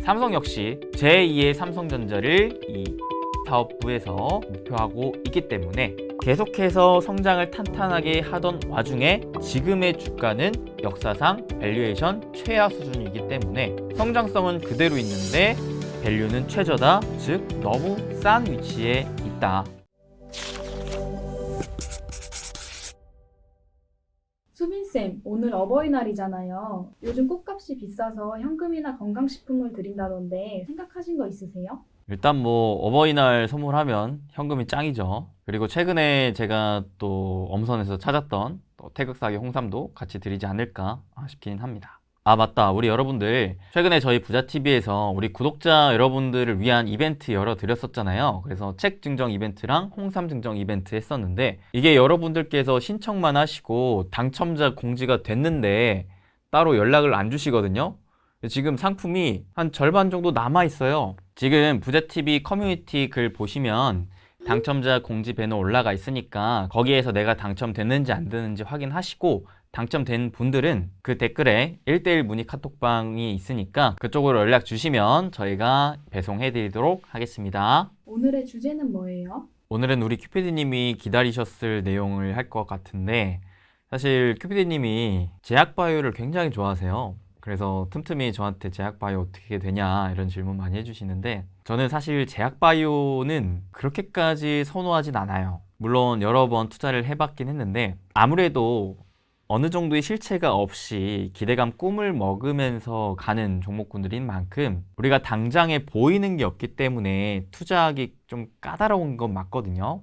삼성 역시 제2의 삼성전자를 이 사업부에서 목표하고 있기 때문에 계속해서 성장을 탄탄하게 하던 와중에 지금의 주가는 역사상 밸류에이션 최하 수준이기 때문에 성장성은 그대로 있는데 밸류는 최저다, 즉 너무 싼 위치에 있다. 수빈쌤, 오늘 어버이날이잖아요. 요즘 꽃값이 비싸서 현금이나 건강식품을 드린다던데 생각하신 거 있으세요? 일단 어버이날 선물하면 현금이 짱이죠. 그리고 최근에 제가 또 엄선에서 찾았던 또 태극사기 홍삼도 같이 드리지 않을까 싶긴 합니다. 아, 맞다. 우리 여러분들 최근에 저희 부자TV에서 우리 구독자 여러분들을 위한 이벤트 열어드렸었잖아요. 그래서 책 증정 이벤트랑 홍삼 증정 이벤트 했었는데 이게 여러분들께서 신청만 하시고 당첨자 공지가 됐는데 따로 연락을 안 주시거든요. 지금 상품이 한 절반 정도 남아 있어요. 지금 부자TV 커뮤니티 글 보시면 당첨자 공지 배너 올라가 있으니까 거기에서 내가 당첨됐는지 안 됐는지 확인하시고 당첨된 분들은 그 댓글에 1:1 문의 카톡방이 있으니까 그쪽으로 연락 주시면 저희가 배송해 드리도록 하겠습니다. 오늘의 주제는 뭐예요? 오늘은 우리 큐피디님이 기다리셨을 내용을 할 것 같은데 사실 큐피디님이 제약바이오를 굉장히 좋아하세요. 그래서 틈틈이 저한테 제약바이오 어떻게 되냐 이런 질문 많이 해주시는데 저는 사실 제약바이오는 그렇게까지 선호하진 않아요. 물론 여러 번 투자를 해봤긴 했는데 아무래도 어느 정도의 실체가 없이 기대감 꿈을 먹으면서 가는 종목군들인 만큼 우리가 당장에 보이는 게 없기 때문에 투자하기 좀 까다로운 건 맞거든요.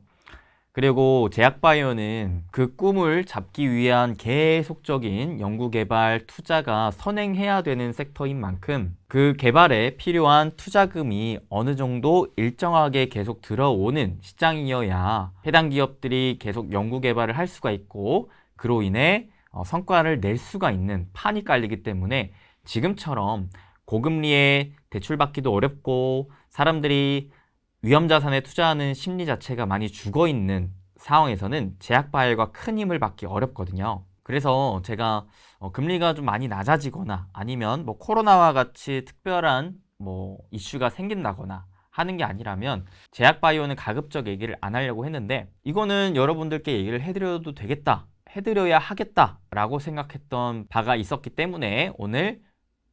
그리고 제약바이오는 그 꿈을 잡기 위한 계속적인 연구개발 투자가 선행해야 되는 섹터인 만큼 그 개발에 필요한 투자금이 어느 정도 일정하게 계속 들어오는 시장이어야 해당 기업들이 계속 연구개발을 할 수가 있고 그로 인해 성과를 낼 수가 있는 판이 깔리기 때문에 지금처럼 고금리에 대출받기도 어렵고 사람들이 위험자산에 투자하는 심리 자체가 많이 죽어있는 상황에서는 제약바이오가 큰 힘을 받기 어렵거든요. 그래서 제가 금리가 좀 많이 낮아지거나 아니면 코로나와 같이 특별한 이슈가 생긴다거나 하는 게 아니라면 제약바이오는 가급적 얘기를 안 하려고 했는데 이거는 여러분들께 얘기를 해드려도 되겠다, 해드려야 하겠다 라고 생각했던 바가 있었기 때문에 오늘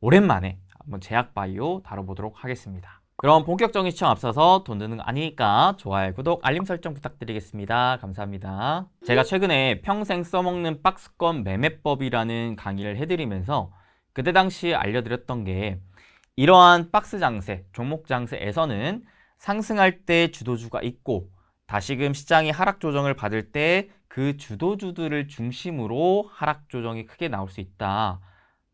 오랜만에 한번 제약바이오 다뤄보도록 하겠습니다. 그럼 본격적인 시청 앞서서 돈 드는 거 아니니까 좋아요, 구독, 알림 설정 부탁드리겠습니다. 감사합니다. 제가 최근에 평생 써먹는 박스권 매매법이라는 강의를 해드리면서 그때 당시 알려드렸던 게 이러한 박스 장세, 종목 장세에서는 상승할 때 주도주가 있고 다시금 시장이 하락 조정을 받을 때 그 주도주들을 중심으로 하락 조정이 크게 나올 수 있다.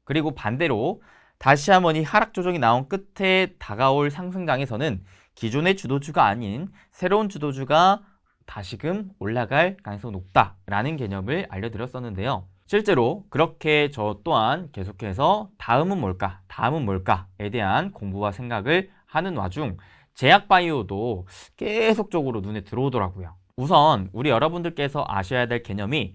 그리고 반대로 다시 한번 이 하락 조정이 나온 끝에 다가올 상승장에서는 기존의 주도주가 아닌 새로운 주도주가 다시금 올라갈 가능성이 높다라는 개념을 알려드렸었는데요. 실제로 그렇게 저 또한 계속해서 다음은 뭘까? 다음은 뭘까?에 대한 공부와 생각을 하는 와중 제약바이오도 계속적으로 눈에 들어오더라고요. 우선 우리 여러분들께서 아셔야 될 개념이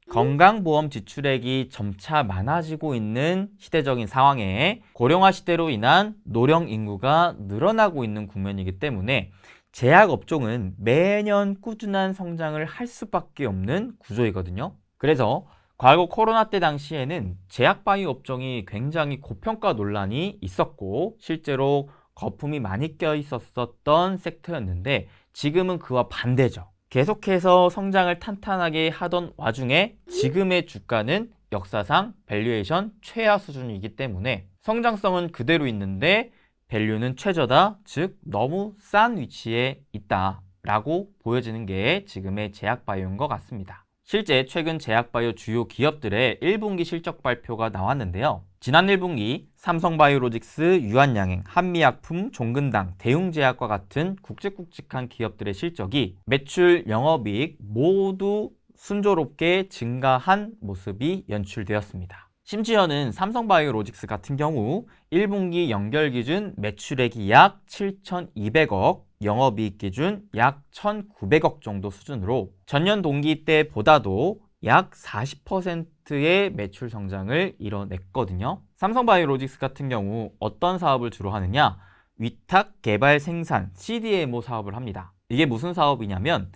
건강보험 지출액이 점차 많아지고 있는 시대적인 상황에 고령화 시대로 인한 노령 인구가 늘어나고 있는 국면이기 때문에 제약업종은 매년 꾸준한 성장을 할 수밖에 없는 구조이거든요. 그래서 과거 코로나 때 당시에는 제약바이오 업종이 굉장히 고평가 논란이 있었고 실제로 거품이 많이 껴 있었던 섹터였는데 지금은 그와 반대죠. 계속해서 성장을 탄탄하게 하던 와중에 지금의 주가는 역사상 밸류에이션 최하 수준이기 때문에 성장성은 그대로 있는데 밸류는 최저다, 즉 너무 싼 위치에 있다 라고 보여지는 게 지금의 제약바이오인 것 같습니다. 실제 최근 제약바이오 주요 기업들의 1분기 실적 발표가 나왔는데요. 지난 1분기 삼성바이오로직스, 유한양행, 한미약품, 종근당, 대웅제약과 같은 굵직굵직한 기업들의 실적이 매출, 영업이익 모두 순조롭게 증가한 모습이 연출되었습니다. 심지어는 삼성바이오로직스 같은 경우 1분기 연결 기준 매출액이 약 7,200억, 영업이익 기준 약 1,900억 정도 수준으로 전년 동기 때보다도 약 40%의 매출 성장을 이뤄냈거든요. 삼성바이오로직스 같은 경우 어떤 사업을 주로 하느냐? 위탁 개발 생산 CDMO 사업을 합니다. 이게 무슨 사업이냐면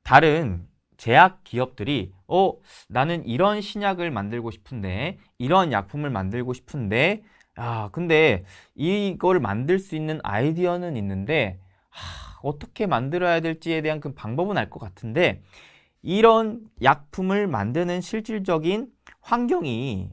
다른 제약 기업들이 나는 이런 신약을 만들고 싶은데 이런 약품을 만들고 싶은데 근데 이걸 만들 수 있는 아이디어는 있는데 어떻게 만들어야 될지에 대한 그 방법은 알 것 같은데 이런 약품을 만드는 실질적인 환경이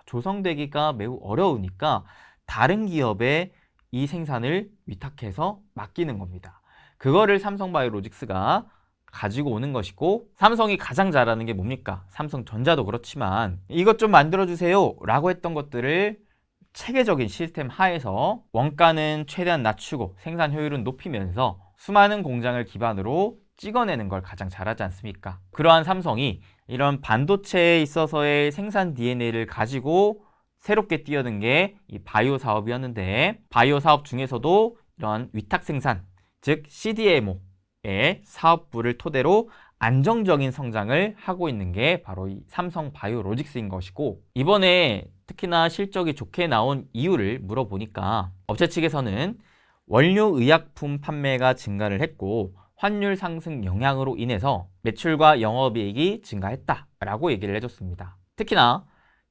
조성되기가 매우 어려우니까 다른 기업에 이 생산을 위탁해서 맡기는 겁니다. 그거를 삼성바이오로직스가 가지고 오는 것이고, 삼성이 가장 잘하는 게 뭡니까? 삼성전자도 그렇지만 이것 좀 만들어주세요 라고 했던 것들을 체계적인 시스템 하에서 원가는 최대한 낮추고 생산 효율은 높이면서 수많은 공장을 기반으로 찍어내는 걸 가장 잘하지 않습니까? 그러한 삼성이 이런 반도체에 있어서의 생산 DNA를 가지고 새롭게 뛰어든 게 이 바이오 사업이었는데, 바이오 사업 중에서도 이런 위탁 생산, 즉 CDMO의 사업부를 토대로 안정적인 성장을 하고 있는 게 바로 이 삼성바이오로직스인 것이고, 이번에 특히나 실적이 좋게 나온 이유를 물어보니까 업체 측에서는 원료 의약품 판매가 증가를 했고 환율 상승 영향으로 인해서 매출과 영업이익이 증가했다라고 얘기를 해줬습니다. 특히나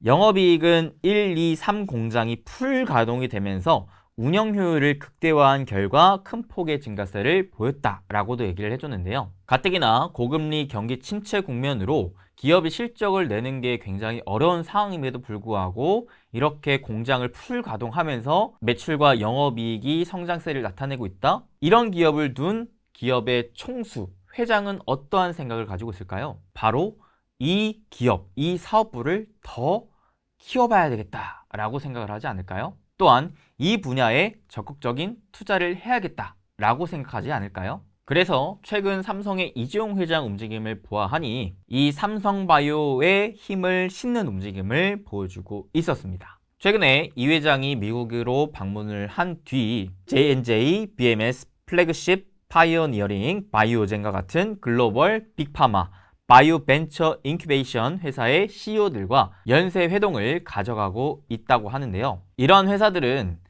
영업이익은 1, 2, 3 공장이 풀 가동이 되면서 운영 효율을 극대화한 결과 큰 폭의 증가세를 보였다라고도 얘기를 해줬는데요. 가뜩이나 고금리 경기 침체 국면으로 기업이 실적을 내는 게 굉장히 어려운 상황임에도 불구하고 이렇게 공장을 풀 가동하면서 매출과 영업이익이 성장세를 나타내고 있다? 이런 기업을 둔 기업의 총수, 회장은 어떠한 생각을 가지고 있을까요? 바로 이 기업, 이 사업부를 더 키워봐야 되겠다라고 생각을 하지 않을까요? 또한 이 분야에 적극적인 투자를 해야겠다라고 생각하지 않을까요? 그래서 최근 삼성의 이재용 회장 움직임을 보아하니 이 삼성바이오의 힘을 싣는 움직임을 보여주고 있었습니다. 최근에 이 회장이 미국으로 방문을 한 뒤 J&J, BMS, 플래그십, 파이오니어링, 바이오젠과 같은 글로벌 빅파마, 바이오 벤처 인큐베이션 회사의 CEO들과 연쇄 회동을 가져가고 있다고 하는데요. 이러한 회사들은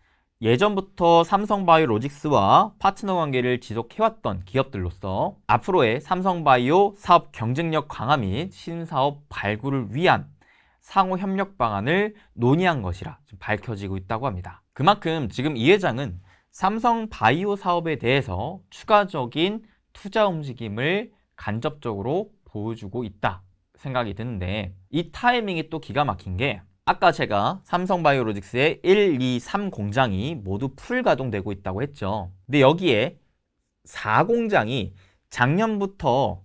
예전부터 삼성바이오로직스와 파트너 관계를 지속해왔던 기업들로서 앞으로의 삼성바이오 사업 경쟁력 강화 및 신사업 발굴을 위한 상호 협력 방안을 논의한 것이라 밝혀지고 있다고 합니다. 그만큼 지금 이 회장은 삼성바이오 사업에 대해서 추가적인 투자 움직임을 간접적으로 보여주고 있다 생각이 드는데, 이 타이밍이 또 기가 막힌 게 아까 제가 삼성바이오로직스의 1, 2, 3 공장이 모두 풀 가동되고 있다고 했죠. 근데 여기에 4공장이 작년부터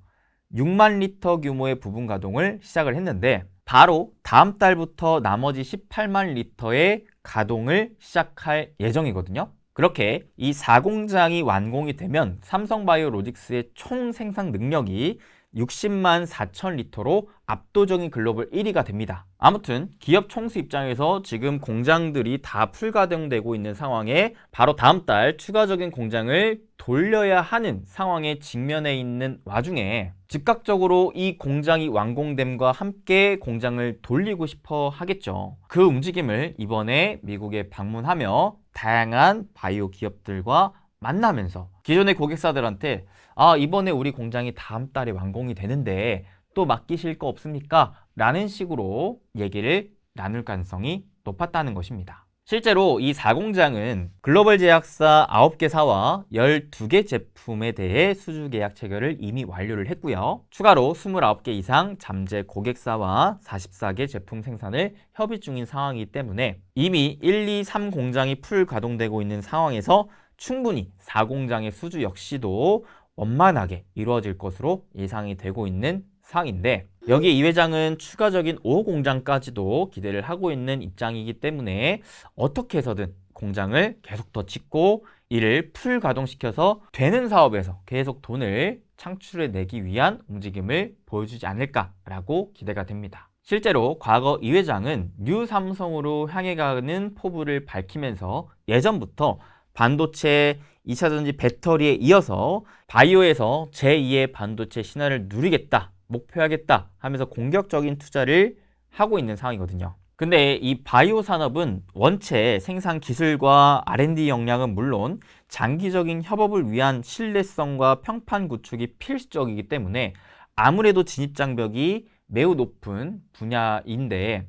6만 리터 규모의 부분 가동을 시작을 했는데 바로 다음 달부터 나머지 18만 리터의 가동을 시작할 예정이거든요. 그렇게 이 4공장이 완공이 되면 삼성바이오로직스의 총 생산 능력이 60만 4천 리터로 압도적인 글로벌 1위가 됩니다. 아무튼 기업 총수 입장에서 지금 공장들이 다 풀가동되고 있는 상황에 바로 다음 달 추가적인 공장을 돌려야 하는 상황에 직면해 있는 와중에 즉각적으로 이 공장이 완공됨과 함께 공장을 돌리고 싶어 하겠죠. 그 움직임을 이번에 미국에 방문하며 다양한 바이오 기업들과 만나면서 기존의 고객사들한테 이번에 우리 공장이 다음 달에 완공이 되는데 또 맡기실 거 없습니까? 라는 식으로 얘기를 나눌 가능성이 높았다는 것입니다. 실제로 이 4공장은 글로벌 제약사 9개사와 12개 제품에 대해 수주 계약 체결을 이미 완료를 했고요. 추가로 29개 이상 잠재 고객사와 44개 제품 생산을 협의 중인 상황이기 때문에 이미 1, 2, 3 공장이 풀 가동되고 있는 상황에서 충분히 4공장의 수주 역시도 원만하게 이루어질 것으로 예상이 되고 있는 상황인데, 여기에 이 회장은 추가적인 5공장까지도 기대를 하고 있는 입장이기 때문에 어떻게 해서든 공장을 계속 더 짓고 이를 풀 가동시켜서 되는 사업에서 계속 돈을 창출해내기 위한 움직임을 보여주지 않을까라고 기대가 됩니다. 실제로 과거 이 회장은 뉴 삼성으로 향해 가는 포부를 밝히면서 예전부터 반도체, 2차전지 배터리에 이어서 바이오에서 제2의 반도체 신화를 누리겠다, 목표하겠다 하면서 공격적인 투자를 하고 있는 상황이거든요. 근데 이 바이오 산업은 원체 생산 기술과 R&D 역량은 물론 장기적인 협업을 위한 신뢰성과 평판 구축이 필수적이기 때문에 아무래도 진입 장벽이 매우 높은 분야인데,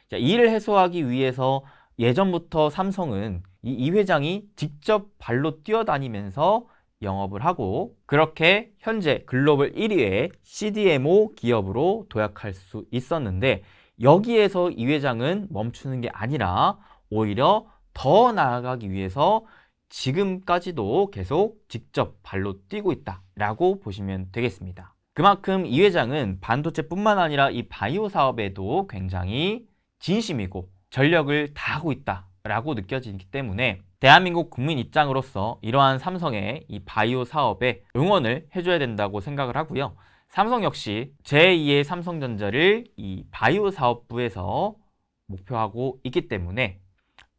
자, 이를 해소하기 위해서 예전부터 삼성은 이 회장이 직접 발로 뛰어다니면서 영업을 하고, 그렇게 현재 글로벌 1위의 CDMO 기업으로 도약할 수 있었는데, 여기에서 이 회장은 멈추는 게 아니라 오히려 더 나아가기 위해서 지금까지도 계속 직접 발로 뛰고 있다라고 보시면 되겠습니다. 그만큼 이 회장은 반도체뿐만 아니라 이 바이오 사업에도 굉장히 진심이고 전력을 다하고 있다라고 느껴지기 때문에 대한민국 국민 입장으로서 이러한 삼성의 이 바이오 사업에 응원을 해줘야 된다고 생각을 하고요. 삼성 역시 제2의 삼성전자를 이 바이오 사업부에서 목표하고 있기 때문에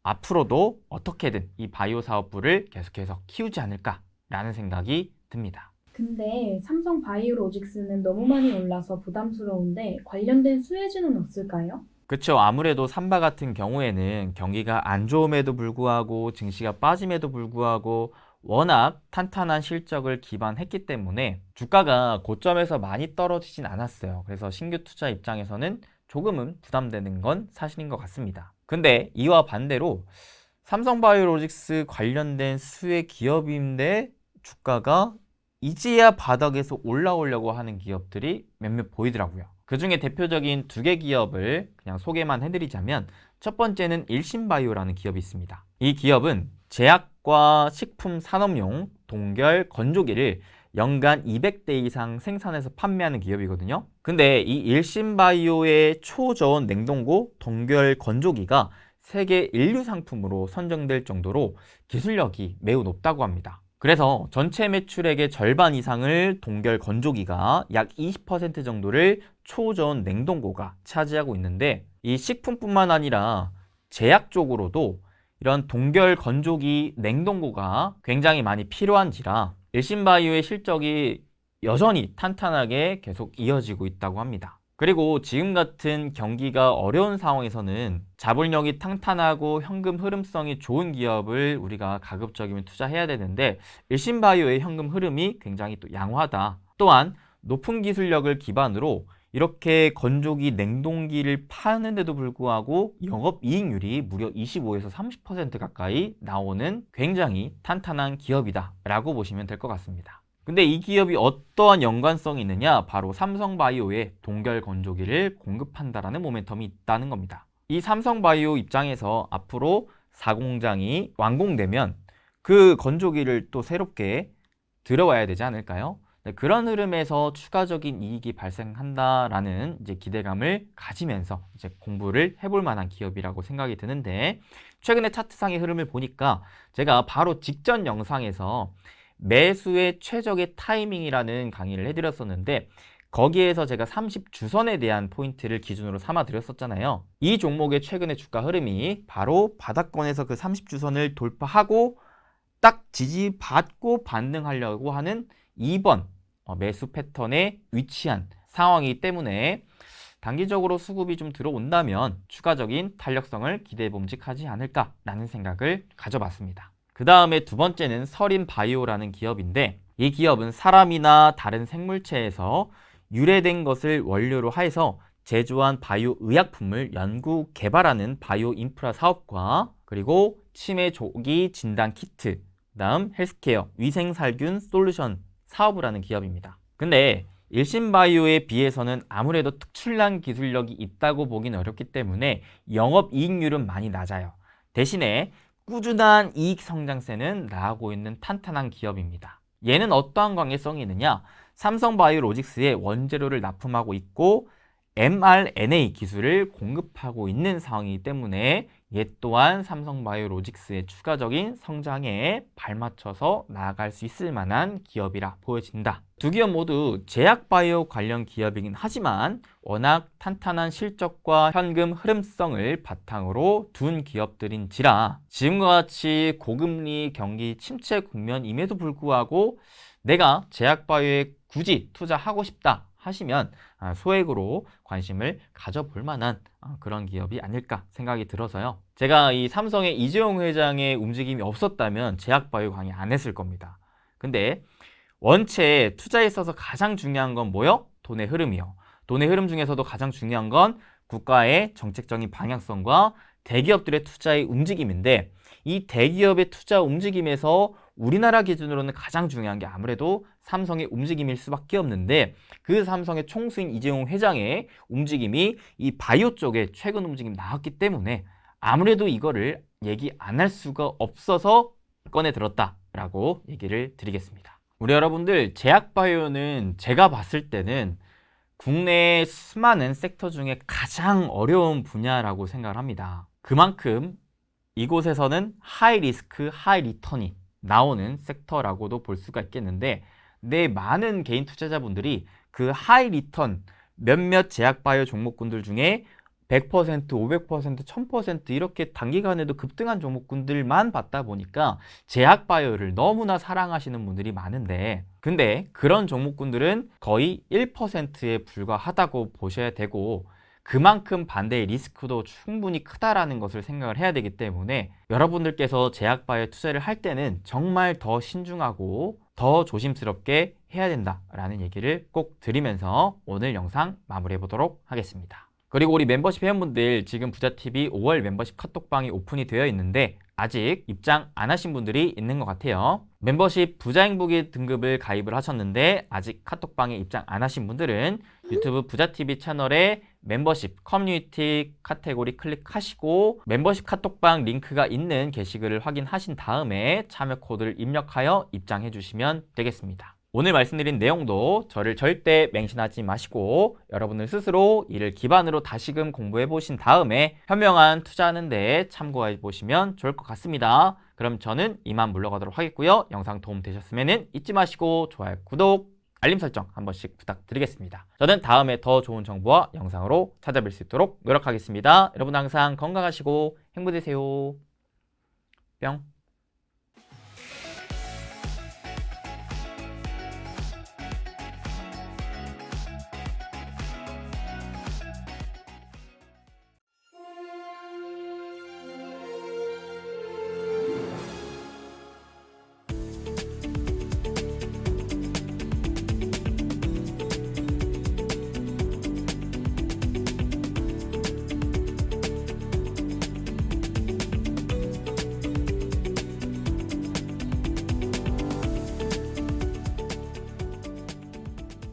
앞으로도 어떻게든 이 바이오 사업부를 계속해서 키우지 않을까라는 생각이 듭니다. 근데 삼성 바이오로직스는 너무 많이 올라서 부담스러운데 관련된 수혜주는 없을까요? 그렇죠. 아무래도 삼바 같은 경우에는 경기가 안 좋음에도 불구하고 증시가 빠짐에도 불구하고 워낙 탄탄한 실적을 기반했기 때문에 주가가 고점에서 많이 떨어지진 않았어요. 그래서 신규 투자 입장에서는 조금은 부담되는 건 사실인 것 같습니다. 근데 이와 반대로 삼성바이오로직스 관련된 수혜 기업인데 주가가 이제야 바닥에서 올라오려고 하는 기업들이 몇몇 보이더라고요. 그 중에 대표적인 두 개 기업을 그냥 소개만 해드리자면 첫 번째는 일신바이오라는 기업이 있습니다. 이 기업은 제약과 식품 산업용 동결 건조기를 연간 200대 이상 생산해서 판매하는 기업이거든요. 근데 이 일신바이오의 초저온 냉동고 동결 건조기가 세계 인류 상품으로 선정될 정도로 기술력이 매우 높다고 합니다. 그래서 전체 매출액의 절반 이상을 동결 건조기가 약 20% 정도를 초저온 냉동고가 차지하고 있는데, 이 식품뿐만 아니라 제약 쪽으로도 이런 동결 건조기 냉동고가 굉장히 많이 필요한지라 일신바이오의 실적이 여전히 탄탄하게 계속 이어지고 있다고 합니다. 그리고 지금 같은 경기가 어려운 상황에서는 자본력이 탄탄하고 현금 흐름성이 좋은 기업을 우리가 가급적이면 투자해야 되는데, 일신바이오의 현금 흐름이 굉장히 또 양호하다. 또한 높은 기술력을 기반으로 이렇게 건조기 냉동기를 파는데도 불구하고 영업이익률이 무려 25에서 30% 가까이 나오는 굉장히 탄탄한 기업이다 라고 보시면 될 것 같습니다. 근데 이 기업이 어떠한 연관성이 있느냐? 바로 삼성바이오에 동결 건조기를 공급한다라는 모멘텀이 있다는 겁니다. 이 삼성바이오 입장에서 앞으로 4공장이 완공되면 그 건조기를 또 새롭게 들어와야 되지 않을까요? 네, 그런 흐름에서 추가적인 이익이 발생한다라는 이제 기대감을 가지면서 이제 공부를 해볼 만한 기업이라고 생각이 드는데, 최근에 차트상의 흐름을 보니까 제가 바로 직전 영상에서 매수의 최적의 타이밍이라는 강의를 해드렸었는데, 거기에서 제가 30주선에 대한 포인트를 기준으로 삼아 드렸었잖아요. 이 종목의 최근의 주가 흐름이 바로 바닥권에서 그 30주선을 돌파하고 딱 지지받고 반등하려고 하는 2번 매수 패턴에 위치한 상황이기 때문에 단기적으로 수급이 좀 들어온다면 추가적인 탄력성을 기대해 봄직하지 않을까라는 생각을 가져봤습니다. 그 다음에 두 번째는 서린바이오라는 기업인데, 이 기업은 사람이나 다른 생물체에서 유래된 것을 원료로 해서 제조한 바이오 의약품을 연구 개발하는 바이오 인프라 사업과, 그리고 치매 조기 진단 키트, 그다음 헬스케어 위생살균 솔루션 사업을 하는 기업입니다. 근데 일신바이오에 비해서는 아무래도 특출난 기술력이 있다고 보기는 어렵기 때문에 영업이익률은 많이 낮아요. 대신에 꾸준한 이익 성장세는 나가고 있는 탄탄한 기업입니다. 얘는 어떠한 관계성이 있느냐? 삼성바이오로직스에 원재료를 납품하고 있고 mRNA 기술을 공급하고 있는 상황이기 때문에 얘 또한 삼성바이오로직스의 추가적인 성장에 발맞춰서 나아갈 수 있을 만한 기업이라 보여진다. 두 기업 모두 제약바이오 관련 기업이긴 하지만 워낙 탄탄한 실적과 현금 흐름성을 바탕으로 둔 기업들인지라 지금과 같이 고금리 경기 침체 국면임에도 불구하고 내가 제약바이오에 굳이 투자하고 싶다 하시면 소액으로 관심을 가져볼 만한 그런 기업이 아닐까 생각이 들어서요. 제가 이 삼성의 이재용 회장의 움직임이 없었다면 제약바이오 강의 안 했을 겁니다. 근데 원체 투자에 있어서 가장 중요한 건 뭐요? 돈의 흐름이요. 돈의 흐름 중에서도 가장 중요한 건 국가의 정책적인 방향성과 대기업들의 투자의 움직임인데, 이 대기업의 투자 움직임에서 우리나라 기준으로는 가장 중요한 게 아무래도 삼성의 움직임일 수밖에 없는데, 그 삼성의 총수인 이재용 회장의 움직임이 이 바이오 쪽에 최근 움직임이 나왔기 때문에 아무래도 이거를 얘기 안 할 수가 없어서 꺼내 들었다라고 얘기를 드리겠습니다. 우리 여러분들, 제약바이오는 제가 봤을 때는 국내의 수많은 섹터 중에 가장 어려운 분야라고 생각을 합니다. 그만큼 이곳에서는 하이 리스크, 하이 리턴이 나오는 sek터라고도 볼 수가 있겠는데, 내 많은 개인 투자자분들이 그 하이 리턴 몇몇 제약바이오 종목군들 중에 100%, 500%, 1000% 이렇게 단기간에도 급등한 종목군들만 봤다 보니까 제약바이오를 너무나 사랑하시는 분들이 많은데, 근데 그런 종목군들은 거의 1%에 불과하다고 보셔야 되고, 그만큼 반대의 리스크도 충분히 크다라는 것을 생각을 해야 되기 때문에 여러분들께서 제약바이오 투자를 할 때는 정말 더 신중하고 더 조심스럽게 해야 된다라는 얘기를 꼭 드리면서 오늘 영상 마무리해 보도록 하겠습니다. 그리고 우리 멤버십 회원분들, 지금 부자TV 5월 멤버십 카톡방이 오픈이 되어 있는데 아직 입장 안 하신 분들이 있는 것 같아요. 멤버십 부자행복이 등급을 가입을 하셨는데 아직 카톡방에 입장 안 하신 분들은 유튜브 부자TV 채널에 멤버십 커뮤니티 카테고리 클릭하시고 멤버십 카톡방 링크가 있는 게시글을 확인하신 다음에 참여 코드를 입력하여 입장해 주시면 되겠습니다. 오늘 말씀드린 내용도 저를 절대 맹신하지 마시고 여러분들 스스로 이를 기반으로 다시금 공부해 보신 다음에 현명한 투자하는 데 참고해 보시면 좋을 것 같습니다. 그럼 저는 이만 물러가도록 하겠고요. 영상 도움 되셨으면 잊지 마시고 좋아요, 구독, 알림 설정 한 번씩 부탁드리겠습니다. 저는 다음에 더 좋은 정보와 영상으로 찾아뵐 수 있도록 노력하겠습니다. 여러분 항상 건강하시고 행복되세요. 뿅.